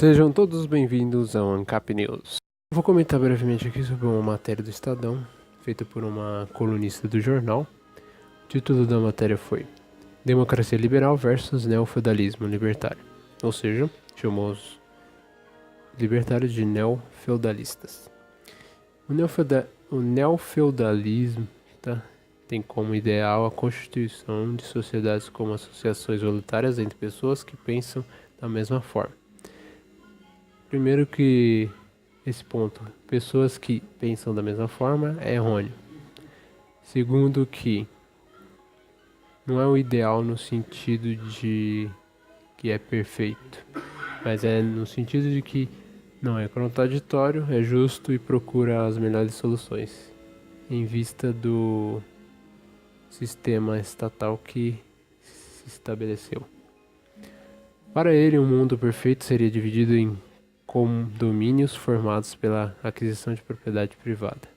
Sejam todos bem-vindos ao ANCAP News. Vou comentar brevemente aqui sobre uma matéria do Estadão, feita por uma colunista do jornal. O título da matéria foi Democracia Liberal versus Neofeudalismo Libertário, ou seja, chamou os libertários de neofeudalistas. O neofeudalismo tem como ideal a constituição de sociedades como associações voluntárias entre pessoas que pensam da mesma forma. Primeiro que esse ponto, pessoas que pensam da mesma forma, é errôneo. Segundo que não é o ideal no sentido de que é perfeito, mas é no sentido de que não é contraditório, é justo e procura as melhores soluções, em vista do sistema estatal que se estabeleceu. Para ele, um mundo perfeito seria dividido em condomínios formados pela aquisição de propriedade privada.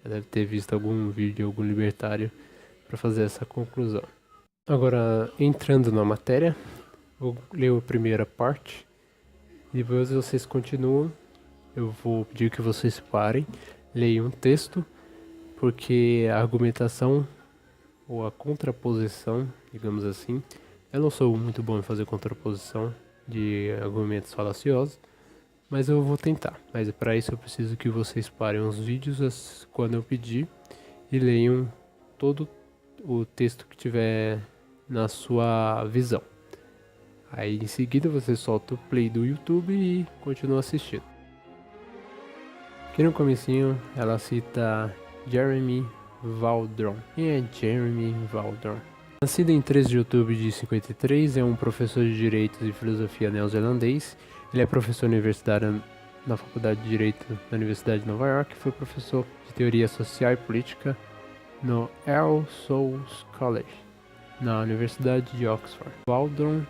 Já deve ter visto algum vídeo, algum libertário para fazer essa conclusão. Agora, entrando na matéria, vou ler a primeira parte, depois vocês continuam. Eu vou pedir que vocês parem, leiam um texto, porque a argumentação ou a contraposição, digamos assim, eu não sou muito bom em fazer contraposição de argumentos falaciosos, mas eu vou tentar. Mas para isso eu preciso que vocês parem os vídeos quando eu pedir e leiam todo o texto que tiver na sua visão. Aí em seguida você solta o play do YouTube e continua assistindo. Aqui no comecinho ela cita Jeremy Valdron. Quem é Jeremy Valdron? Nascido em 13 de outubro de 53, é um professor de Direitos e Filosofia neozelandês. Ele é professor universitário na Faculdade de Direito da Universidade de Nova York e foi professor de Teoria Social e Política no All Souls College, na Universidade de Oxford. Valdron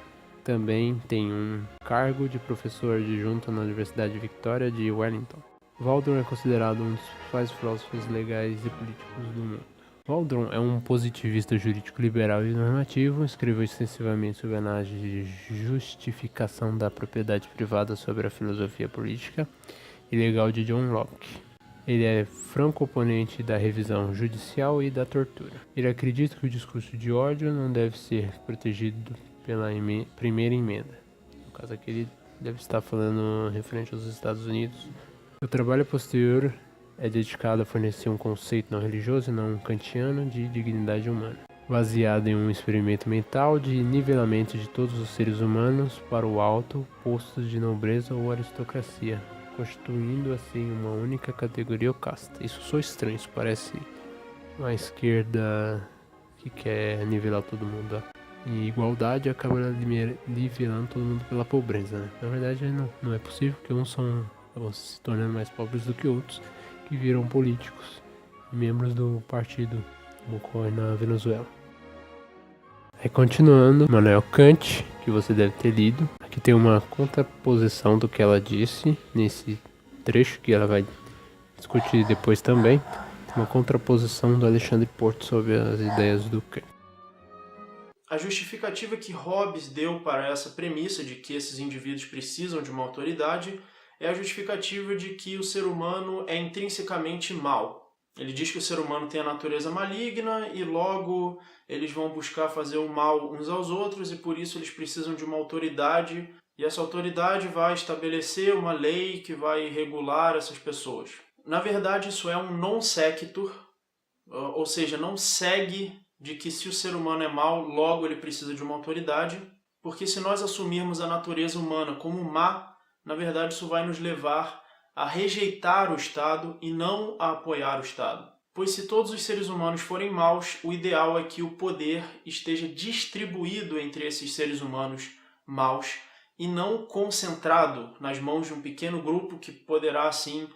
também tem um cargo de professor adjunto na Universidade Victoria de Wellington. Valdron é considerado um dos principais filósofos legais e políticos do mundo. Valdron é um positivista jurídico liberal e normativo, escreveu extensivamente sobre a análise de justificação da propriedade privada sobre a filosofia política e legal de John Locke. Ele é franco oponente da revisão judicial e da tortura. Ele acredita que o discurso de ódio não deve ser protegido pela primeira emenda. No caso aqui ele deve estar falando referente aos Estados Unidos. O trabalho posterior é dedicado a fornecer um conceito não religioso e não kantiano de dignidade humana, baseado em um experimento mental de nivelamento de todos os seres humanos para o alto, postos de nobreza ou aristocracia, constituindo assim uma única categoria ou casta. Isso só estranho, isso parece uma esquerda que quer nivelar todo mundo. E igualdade acaba nivelando todo mundo pela pobreza, né? Na verdade não é possível, porque uns vão se tornando mais pobres do que outros, que viram políticos e membros do partido, como ocorre na Venezuela. Aí continuando, Immanuel Kant, que você deve ter lido. Aqui tem uma contraposição do que ela disse nesse trecho, que ela vai discutir depois também. Tem uma contraposição do Alexandre Porto sobre as ideias do Kant. A justificativa que Hobbes deu para essa premissa de que esses indivíduos precisam de uma autoridade é a justificativa de que o ser humano é intrinsecamente mau. Ele diz que o ser humano tem a natureza maligna e logo eles vão buscar fazer o mal uns aos outros e por isso eles precisam de uma autoridade e essa autoridade vai estabelecer uma lei que vai regular essas pessoas. Na verdade, isso é um non sequitur, ou seja, não segue de que se o ser humano é mau, logo ele precisa de uma autoridade, porque se nós assumirmos a natureza humana como má, na verdade isso vai nos levar a rejeitar o Estado e não a apoiar o Estado. Pois se todos os seres humanos forem maus, o ideal é que o poder esteja distribuído entre esses seres humanos maus e não concentrado nas mãos de um pequeno grupo que poderá assim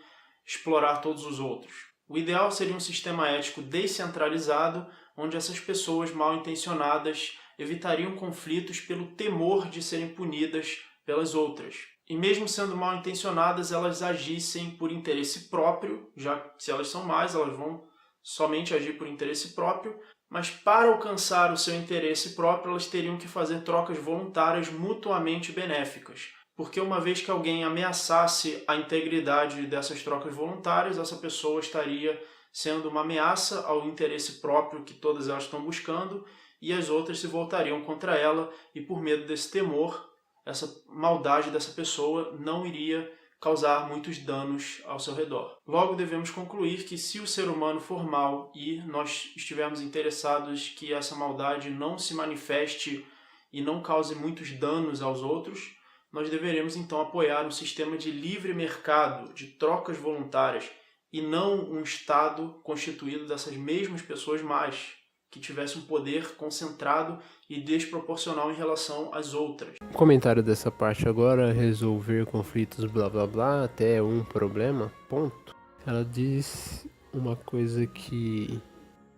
explorar todos os outros. O ideal seria um sistema ético descentralizado, onde essas pessoas mal intencionadas evitariam conflitos pelo temor de serem punidas pelas outras. E mesmo sendo mal intencionadas, elas agissem por interesse próprio, já que se elas são más, elas vão somente agir por interesse próprio, mas para alcançar o seu interesse próprio, elas teriam que fazer trocas voluntárias mutuamente benéficas. porque uma vez que alguém ameaçasse a integridade dessas trocas voluntárias, essa pessoa estaria sendo uma ameaça ao interesse próprio que todas elas estão buscando, e as outras se voltariam contra ela, e por medo desse temor, essa maldade dessa pessoa não iria causar muitos danos ao seu redor. Logo, devemos concluir que se o ser humano for mau e nós estivermos interessados que essa maldade não se manifeste e não cause muitos danos aos outros, nós deveremos então apoiar um sistema de livre mercado, de trocas voluntárias, e não um Estado constituído dessas mesmas pessoas más, que tivesse um poder concentrado e desproporcional em relação às outras. O comentário dessa parte agora, resolver conflitos blá blá blá até um problema, ponto. Ela diz uma coisa que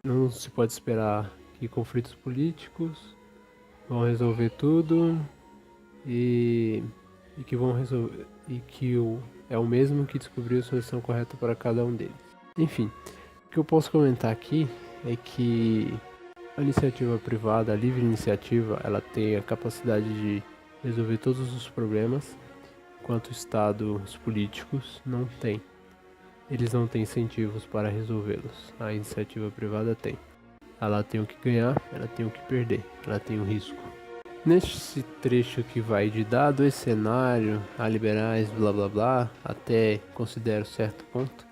não se pode esperar, que conflitos políticos vão resolver tudo e que vão resolver, e que é o mesmo que descobriu a solução correta para cada um deles. Enfim, o que eu posso comentar aqui é que a iniciativa privada, a livre iniciativa, ela tem a capacidade de resolver todos os problemas, enquanto estados políticos não têm. Eles não têm incentivos para resolvê-los. A iniciativa privada tem. Ela tem o que ganhar, ela tem o que perder, ela tem o risco. Neste trecho que vai de dado esse cenário, a liberais, blá blá blá, até considero certo ponto,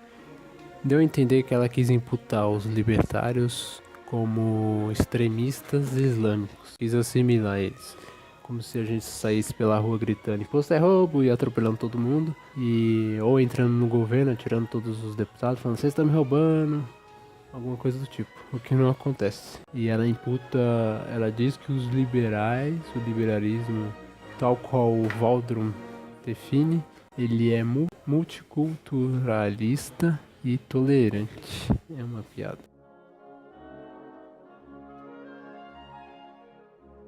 deu a entender que ela quis imputar os libertários como extremistas islâmicos, quis assimilar eles, como se a gente saísse pela rua gritando imposto é roubo e atropelando todo mundo, ou entrando no governo, atirando todos os deputados, falando vocês estão me roubando, alguma coisa do tipo, o que não acontece. E ela diz que os liberais, o liberalismo, tal qual o Waldron define, ele é multiculturalista e tolerante. É uma piada.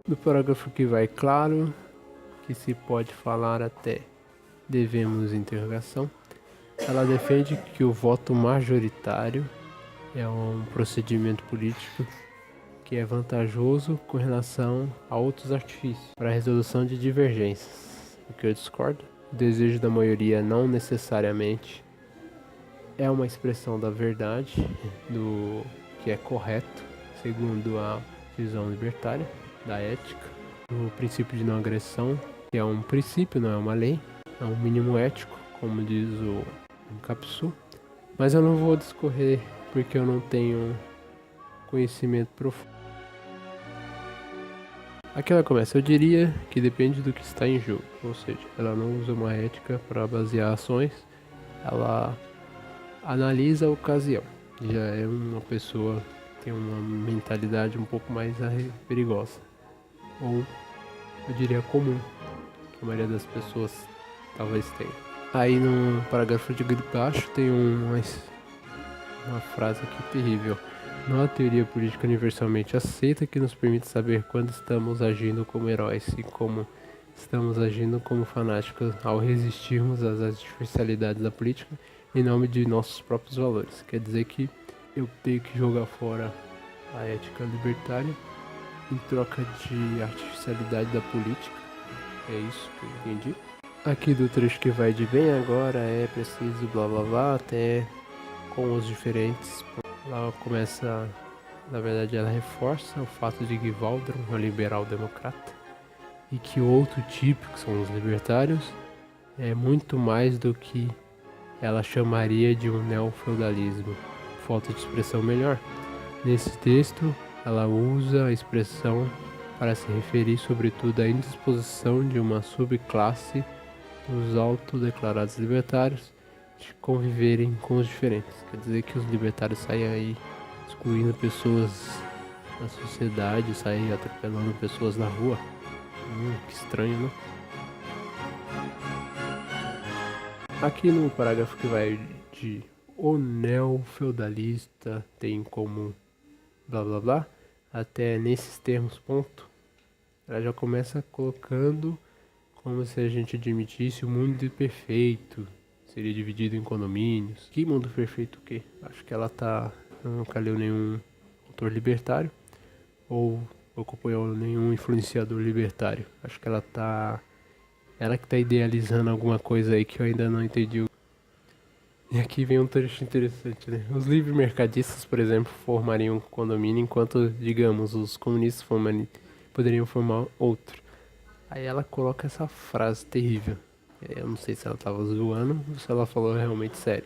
No parágrafo que vai claro que se pode falar até devemos interrogação, ela defende que o voto majoritário é um procedimento político que é vantajoso com relação a outros artifícios para a resolução de divergências. O que eu discordo. O desejo da maioria não necessariamente é uma expressão da verdade, do que é correto, segundo a visão libertária da ética. O princípio de não agressão, que é um princípio, não é uma lei, é um mínimo ético, como diz o Capsu. Mas eu não vou discorrer porque eu não tenho conhecimento profundo. Aqui ela começa, eu diria que depende do que está em jogo, ou seja, ela não usa uma ética para basear ações, ela analisa a ocasião. Já é uma pessoa que tem uma mentalidade um pouco mais perigosa, ou eu diria comum, que a maioria das pessoas talvez tenha. Aí no parágrafo de baixo tem uma frase aqui terrível. Não há teoria política universalmente aceita que nos permite saber quando estamos agindo como heróis e como estamos agindo como fanáticos ao resistirmos às artificialidades da política em nome de nossos próprios valores. Quer dizer que eu tenho que jogar fora a ética libertária em troca de artificialidade da política. É isso que eu entendi. Aqui do trecho que vai de bem agora é preciso blá blá blá até com os diferentes. Ela começa, na verdade ela reforça o fato de que Waldron é um liberal democrata e que o outro tipo, que são os libertários, é muito mais do que ela chamaria de um neofeudalismo. Falta de expressão melhor. Nesse texto, ela usa a expressão para se referir sobretudo à indisposição de uma subclasse dos autodeclarados libertários de conviverem com os diferentes. Quer dizer que os libertários saem aí excluindo pessoas da sociedade, saem atropelando pessoas na rua. Que estranho, né? Aqui no parágrafo que vai de o neofeudalista tem como blá blá blá, até nesses termos ponto, ela já começa colocando como se a gente admitisse o mundo perfeito, seria dividido em condomínios. Que mundo perfeito o quê? Acho que ela nunca leu nenhum autor libertário, ou acompanhou nenhum influenciador libertário. Acho que ela Ela que tá idealizando alguma coisa aí que eu ainda não entendi. E aqui vem um trecho interessante, né? Os livres mercadistas, por exemplo, formariam um condomínio, enquanto, digamos, os comunistas poderiam formar outro. Aí ela coloca essa frase terrível. Eu não sei se ela tava zoando ou se ela falou realmente sério.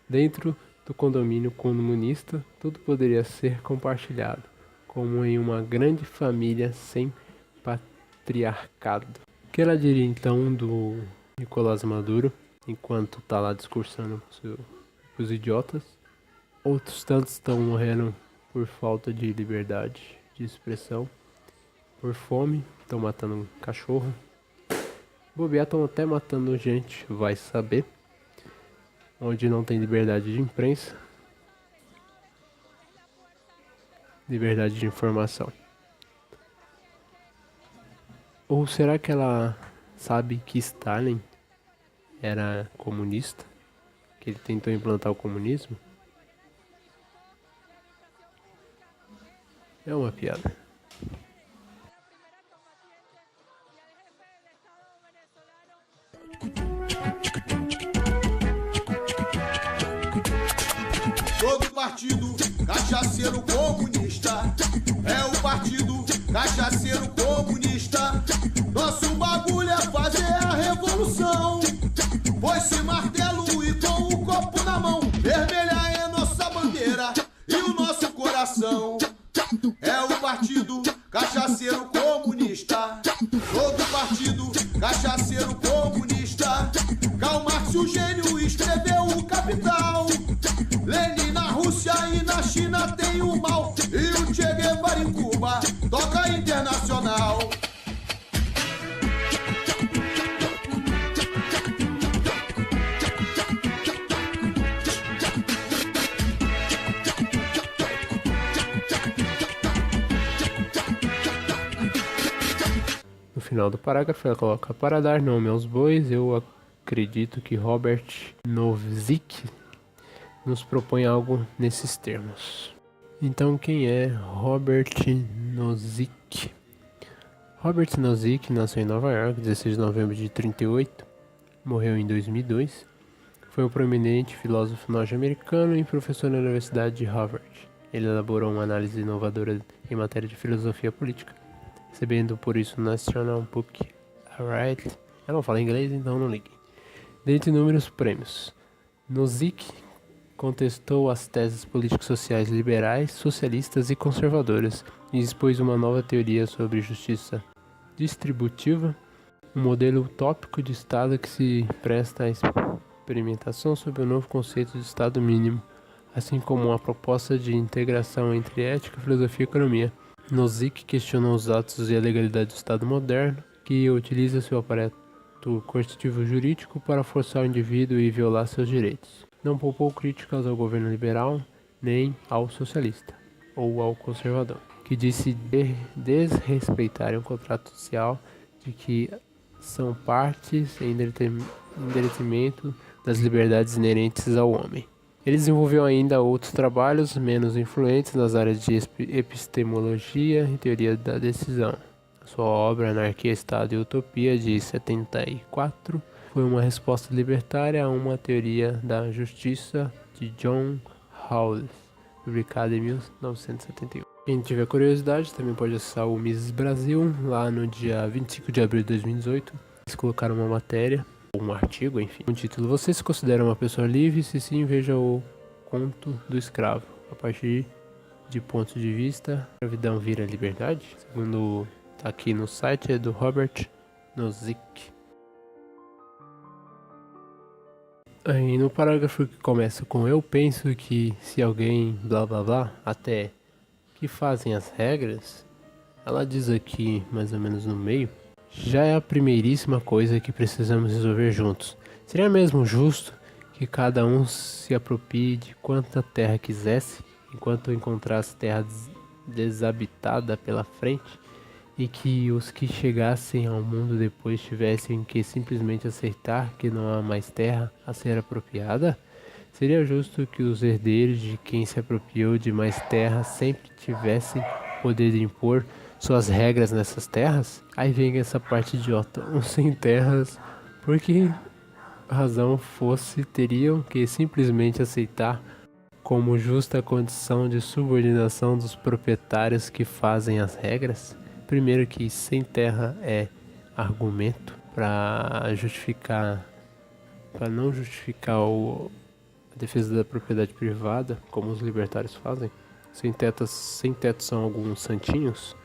Dentro do condomínio comunista, tudo poderia ser compartilhado, como em uma grande família sem patriarcado. O que ela diria então do Nicolás Maduro, enquanto tá lá discursando pros idiotas? Outros tantos estão morrendo por falta de liberdade de expressão, por fome, estão matando um cachorro. Bobear, estão até matando gente, vai saber. Onde não tem liberdade de imprensa, liberdade de informação. Ou será que ela sabe que Stalin era comunista? Que ele tentou implantar o comunismo? É uma piada. Todo partido cachaceiro comunista é o partido cachaceiro comunista. Nosso bagulho é fazer a revolução. Põe-se martelo e com o copo na mão. Vermelha é nossa bandeira e o nosso coração. É o partido cachaceiro comunista. Todo partido cachaceiro comunista. Karl Marx, o gênio, escreveu o Capital. Lenin na Rússia e na China tem o mal. E o Che Guevara em Cuba toca internacional. No final do parágrafo ela coloca: para dar nome aos bois, eu acredito que Robert Nozick nos propõe algo nesses termos. Então, quem é Robert Nozick? Robert Nozick nasceu em Nova York, 16 de novembro de 1938, morreu em 2002. Foi um proeminente filósofo norte-americano e professor na Universidade de Harvard. Ele elaborou uma análise inovadora em matéria de filosofia política, recebendo por isso o National Book Award. Eu não falo inglês, então não liguem. Dentre inúmeros prêmios, Nozick contestou as teses político-sociais liberais, socialistas e conservadoras e expôs uma nova teoria sobre justiça distributiva, um modelo utópico de Estado que se presta à experimentação sobre o novo conceito de Estado mínimo, assim como uma proposta de integração entre ética, filosofia e economia. Nozick questionou os atos e a legalidade do Estado moderno, que utiliza seu aparato coercitivo jurídico para forçar o indivíduo e violar seus direitos. Não poupou críticas ao governo liberal, nem ao socialista, ou ao conservador, que disse desrespeitarem o contrato social de que são partes em detrimento das liberdades inerentes ao homem. Ele desenvolveu ainda outros trabalhos menos influentes nas áreas de epistemologia e teoria da decisão. Sua obra Anarquia, Estado e Utopia, de 74, foi uma resposta libertária a uma teoria da justiça de John Rawls, publicada em 1971. Quem tiver curiosidade também pode acessar o Mises Brasil, lá no dia 25 de abril de 2018. Eles colocaram uma matéria, ou um artigo, enfim. O título: Você se considera uma pessoa livre? Se sim, veja o Conto do Escravo. A partir de pontos de vista, a escravidão vira liberdade? Segundo tá aqui no site, é do Robert Nozick. Aí no parágrafo que começa com eu penso que se alguém blá blá blá, até que fazem as regras, ela diz aqui mais ou menos no meio, já é a primeiríssima coisa que precisamos resolver juntos. Seria mesmo justo que cada um se aproprie de quanta terra quisesse, enquanto encontrasse terra desabitada pela frente, e que os que chegassem ao mundo depois tivessem que simplesmente aceitar que não há mais terra a ser apropriada? Seria justo que os herdeiros de quem se apropriou de mais terra sempre tivessem poder de impor suas regras nessas terras. Aí vem essa parte idiota, uns sem terras, por que razão fosse teriam que simplesmente aceitar como justa condição de subordinação dos proprietários que fazem as regras? Primeiro que sem terra é argumento para não justificar a defesa da propriedade privada, como os libertários fazem. Sem teto são alguns santinhos.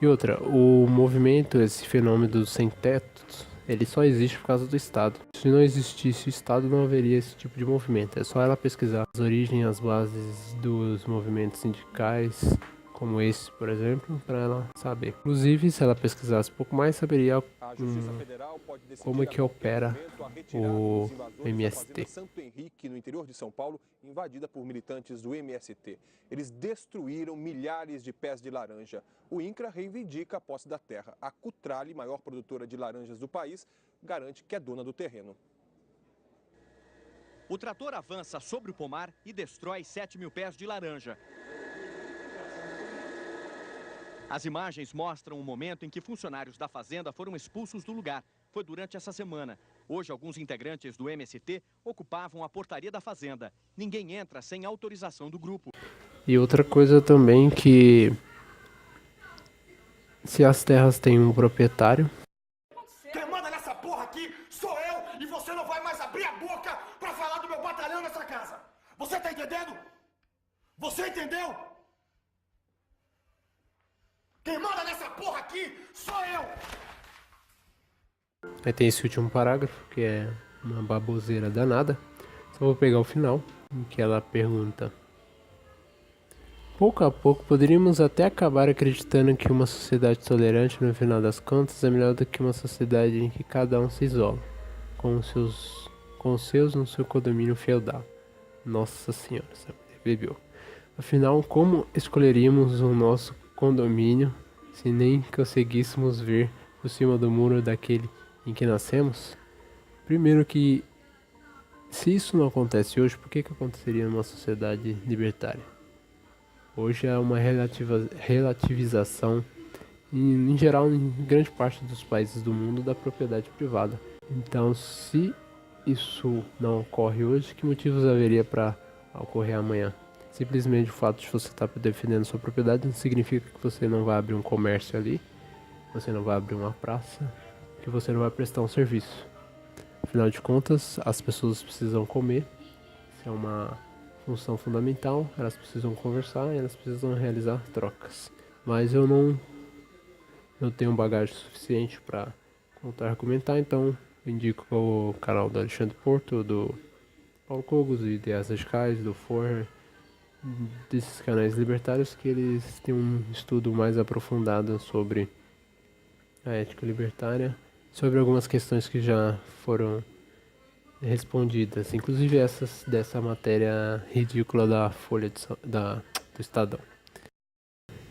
E outra, o movimento, esse fenômeno dos sem tetos, ele só existe por causa do Estado. Se não existisse o Estado, não haveria esse tipo de movimento. É só ela pesquisar as origens, as bases dos movimentos sindicais, como esse, por exemplo, para ela saber. Inclusive, se ela pesquisasse um pouco mais, saberia como é que opera o MST. Santo Henrique, no interior de São Paulo, invadida por militantes do MST. Eles destruíram milhares de pés de laranja. O INCRA reivindica a posse da terra. A Cutrale, maior produtora de laranjas do país, garante que é dona do terreno. O trator avança sobre o pomar e destrói 7.000 pés de laranja. As imagens mostram o momento em que funcionários da fazenda foram expulsos do lugar. Foi durante essa semana. Hoje, alguns integrantes do MST ocupavam a portaria da fazenda. Ninguém entra sem autorização do grupo. E outra coisa também que se as terras têm um proprietário... Quem manda nessa porra aqui sou eu e você não vai mais abrir a boca pra falar do meu batalhão nessa casa. Você tá entendendo? Você entendeu? Quem manda nessa porra aqui sou eu! Aí tem esse último parágrafo, que é uma baboseira danada. Só vou pegar o final, em que ela pergunta: pouco a pouco poderíamos até acabar acreditando que uma sociedade tolerante, no final das contas, é melhor do que uma sociedade em que cada um se isola, com os seus no seu condomínio feudal. Nossa senhora, essa mulher bebeu. Afinal, como escolheríamos o nosso condomínio se nem conseguíssemos ver por cima do muro daquele em que nascemos? Primeiro que, se isso não acontece hoje, por que aconteceria numa sociedade libertária? Hoje é uma relativização, em geral, em grande parte dos países do mundo, da propriedade privada. Então, se isso não ocorre hoje, que motivos haveria para ocorrer amanhã? Simplesmente o fato de você estar defendendo sua propriedade não significa que você não vai abrir um comércio ali, você não vai abrir uma praça, que você não vai prestar um serviço. Afinal de contas, as pessoas precisam comer, isso é uma função fundamental, elas precisam conversar e elas precisam realizar trocas. Mas eu não tenho bagagem suficiente para contra-argumentar, então eu indico o canal do Alexandre Porto, do Paulo Cogos, do Ideias Radicais, do Forrer, desses canais libertários, que eles têm um estudo mais aprofundado sobre a ética libertária, sobre algumas questões que já foram respondidas, inclusive essas dessa matéria ridícula da Folha do Estadão.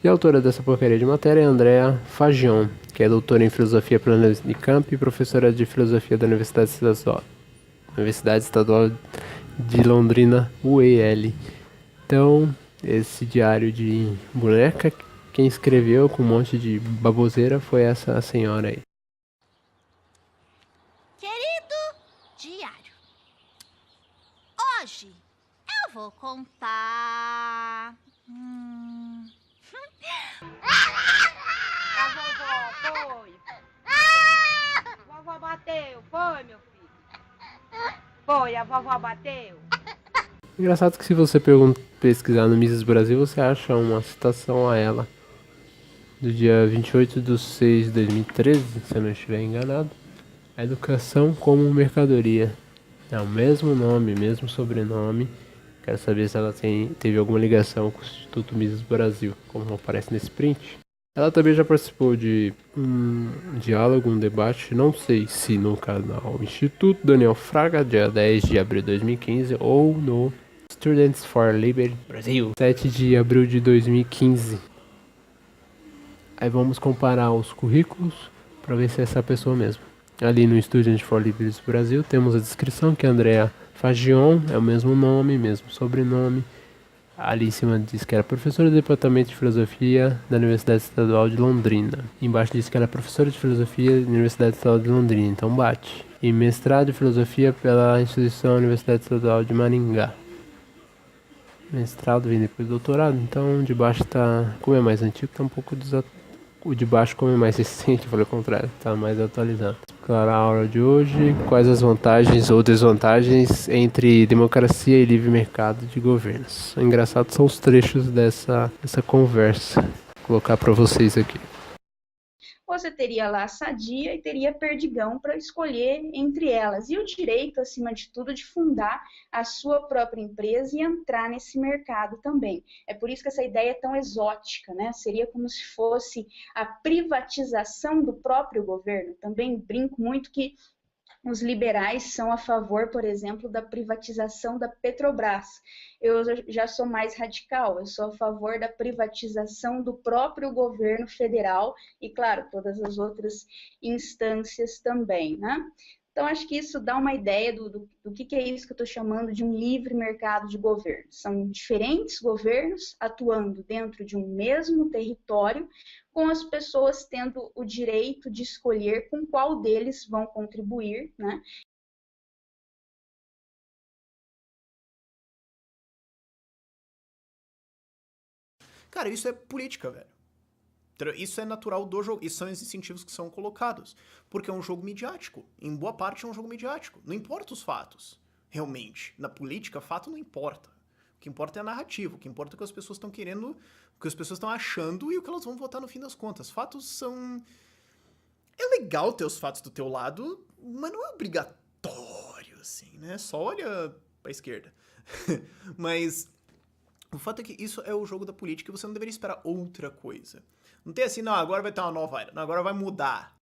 E a autora dessa porcaria de matéria é Andrea Fagion, que é doutora em filosofia pela Unicamp e professora de filosofia da Universidade Estadual de Londrina, UEL. Então, esse diário de boneca, quem escreveu com um monte de baboseira foi essa senhora aí. Querido diário, hoje eu vou contar... A vovó foi. Vovó bateu, foi, meu filho? Foi, a vovó bateu. Engraçado que se você pesquisar no Mises Brasil, você acha uma citação a ela do dia 28/6/2013, se eu não estiver enganado. A educação como mercadoria. É o mesmo nome, mesmo sobrenome. Quero saber se ela teve alguma ligação com o Instituto Mises Brasil, como aparece nesse print. Ela também já participou de um diálogo, um debate, não sei se no canal Instituto Daniel Fraga, dia 10 de abril de 2015, ou no Students for Liberty Brasil, 7 de abril de 2015. Aí vamos comparar os currículos para ver se é essa pessoa mesmo. Ali no Students for Liberty Brasil temos a descrição que é Andrea Fagion, é o mesmo nome, mesmo sobrenome. Ali em cima diz que era professora do Departamento de Filosofia da Universidade Estadual de Londrina. Embaixo diz que era professora de Filosofia da Universidade Estadual de Londrina, então bate. E mestrado em Filosofia pela instituição Universidade Estadual de Maringá. Mestrado vem depois do doutorado, então de baixo tá... Como é mais antigo, tá um pouco desatualizado. O de baixo, como é mais recente, eu falei o contrário, tá mais atualizado. Para a aula de hoje, quais as vantagens ou desvantagens entre democracia e livre mercado de governos? O engraçado são os trechos dessa conversa. Vou colocar para vocês aqui. Você teria lá a Sadia e teria Perdigão para escolher entre elas. E o direito, acima de tudo, de fundar a sua própria empresa e entrar nesse mercado também. É por isso que essa ideia é tão exótica, né? Seria como se fosse a privatização do próprio governo. Também brinco muito que os liberais são a favor, por exemplo, da privatização da Petrobras. Eu já sou mais radical, eu sou a favor da privatização do próprio governo federal e, claro, todas as outras instâncias também, né? Então, acho que isso dá uma ideia do que é isso que eu estou chamando de um livre mercado de governo. São diferentes governos atuando dentro de um mesmo território, com as pessoas tendo o direito de escolher com qual deles vão contribuir, né? Cara, isso é política, velho. Isso é natural do jogo, isso são os incentivos que são colocados, porque é um jogo midiático, em boa parte é um jogo midiático, não importa os fatos, realmente, na política, fato não importa, o que importa é a narrativa, o que importa é o que as pessoas estão querendo, o que as pessoas estão achando e o que elas vão votar no fim das contas. Fatos são... É legal ter os fatos do teu lado, mas não é obrigatório, assim, né, só olha pra esquerda. Mas o fato é que isso é o jogo da política e você não deveria esperar outra coisa. Não tem assim, não, agora vai ter uma nova era, não, agora vai mudar.